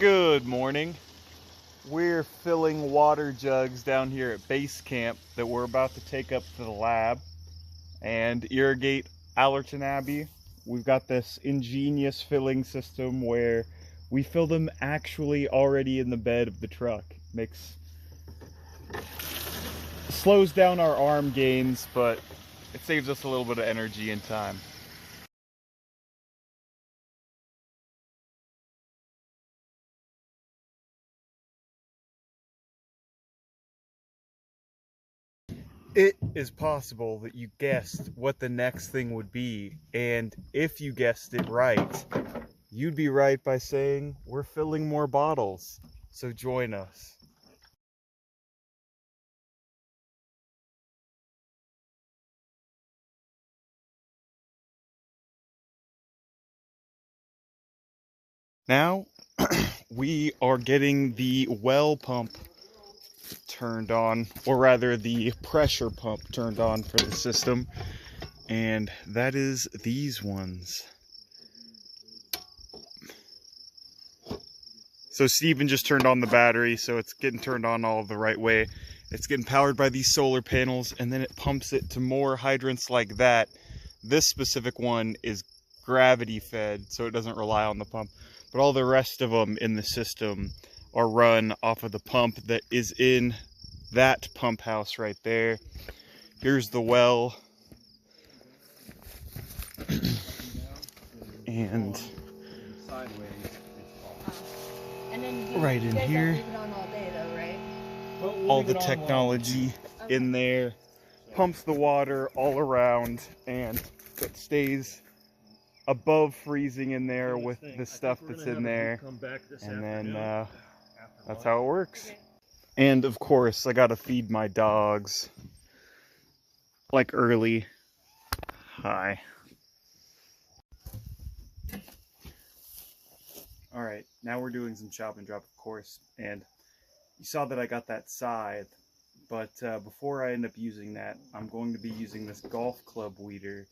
Good morning. We're filling water jugs down here at base camp that we're about to take up to the lab and irrigate Allerton Abbey. We've got this ingenious filling system where we fill them actually already in the bed of the truck. Slows down our arm gains, but it saves us a little bit of energy and time. It is possible that you guessed what the next thing would be, and if you guessed it right, you'd be right by saying we're filling more bottles, so join us. Now, we are getting the well pump turned on, or rather the pressure pump turned on for the system, and that is these ones. So Steven just turned on the battery, so it's getting turned on all the right way. It's getting powered by these solar panels, and then it pumps it to more hydrants like that. This specific one is gravity fed, so it doesn't rely on the pump, but all the rest of them in the system are run off of the pump that is in that pump house right there. Here's the well. And right in here, all the technology in there pumps the water all around, and it stays above freezing in there with the stuff that's in there, and then that's how it works. And of course I gotta feed my dogs like early. Hi. Alright, now we're doing some chop and drop, of course, and you saw that I got that scythe, but before I end up using that, I'm going to be using this golf club weeder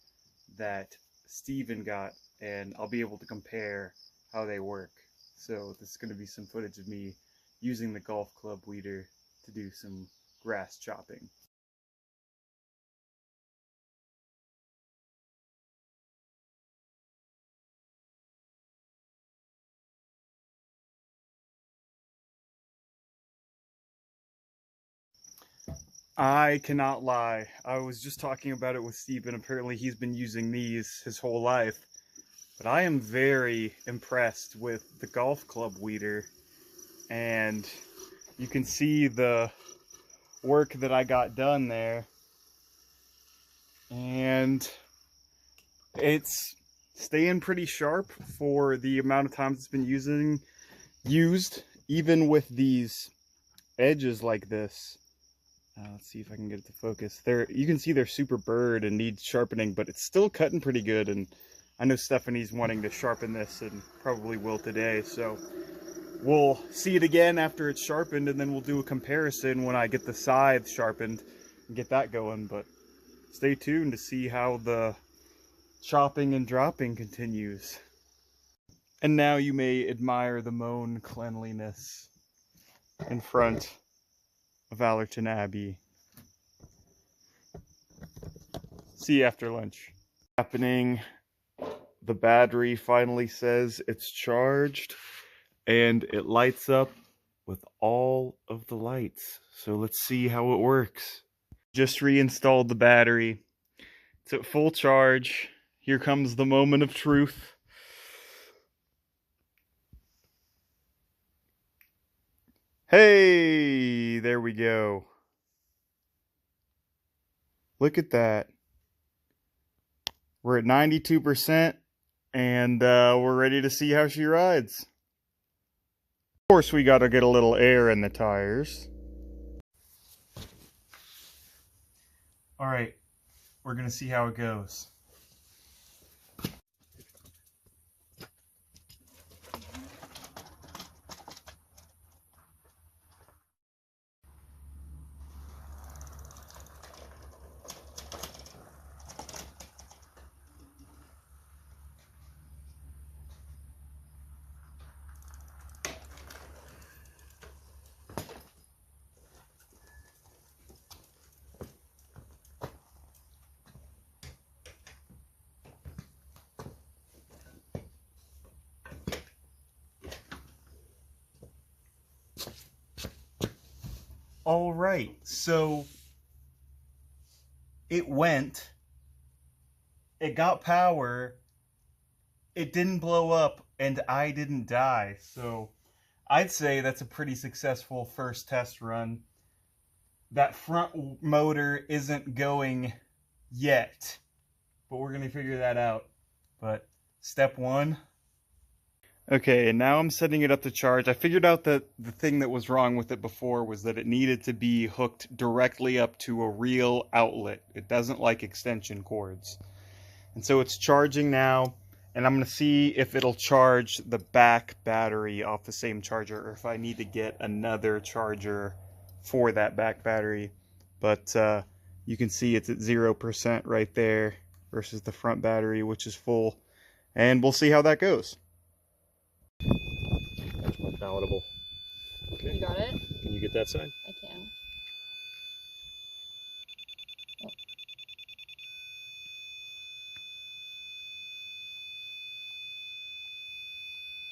that Steven got, and I'll be able to compare how they work. So this is going to be some footage of me using the golf club weeder to do some grass chopping. I cannot lie. I was just talking about it with Steven. Apparently he's been using these his whole life. But I am very impressed with the golf club weeder. And you can see the work that I got done there. And it's staying pretty sharp for the amount of times it's been used, even with these edges like this. Let's see if I can get it to focus. You can see they're super burred and need sharpening, but it's still cutting pretty good. And I know Stephanie's wanting to sharpen this and probably will today. So we'll see it again after it's sharpened, and then we'll do a comparison when I get the scythe sharpened and get that going. But stay tuned to see how the chopping and dropping continues. And now you may admire the mown cleanliness in front of Allerton Abbey. See you after lunch. Happening, the battery finally says it's charged, and it lights up with all of the lights. So let's see how it works. Just reinstalled the battery. It's at full charge. Here comes the moment of truth. Hey, there we go. Look at that. We're at 92%, and we're ready to see how she rides. Of course, we gotta get a little air in the tires. All right, we're gonna see how it goes. All right, so it went, it got power, it didn't blow up, and I didn't die. So I'd say that's a pretty successful first test run. That front motor isn't going yet, but we're going to figure that out. But step one. Okay, and now I'm setting it up to charge. I figured out that the thing that was wrong with it before was that it needed to be hooked directly up to a real outlet. It doesn't like extension cords. And so it's charging now, and I'm going to see if it'll charge the back battery off the same charger, or if I need to get another charger for that back battery. But you can see it's at 0% right there versus the front battery, which is full. And we'll see how that goes. That's more palatable. Okay. You got it? Can you get that side? I can.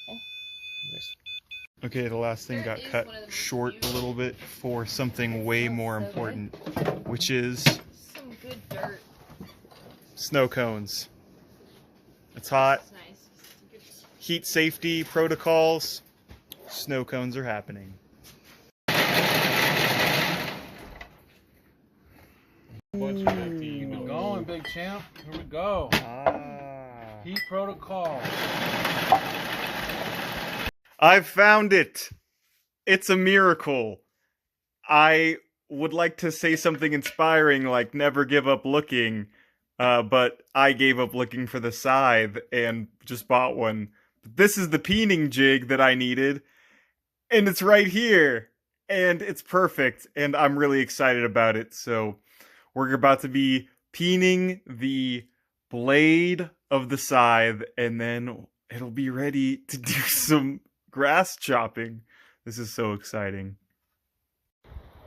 Oh. Okay. Nice. Okay, the last thing got cut short a little bit for something way more important, which is some good dirt. snow cones. It's hot. That's nice. Heat safety protocols. Snow cones are happening. Keep it going, big champ. Here we go. Heat protocol. I've found it. It's a miracle. I would like to say something inspiring like never give up looking, but I gave up looking for the scythe and just bought one. This is the peening jig that I needed, and it's right here, and it's perfect, and I'm really excited about it. So we're about to be peening the blade of the scythe, and then it'll be ready to do some grass chopping. This is so exciting.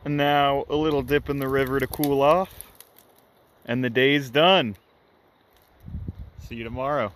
And now a little dip in the river to cool off, and the day's done. See you tomorrow.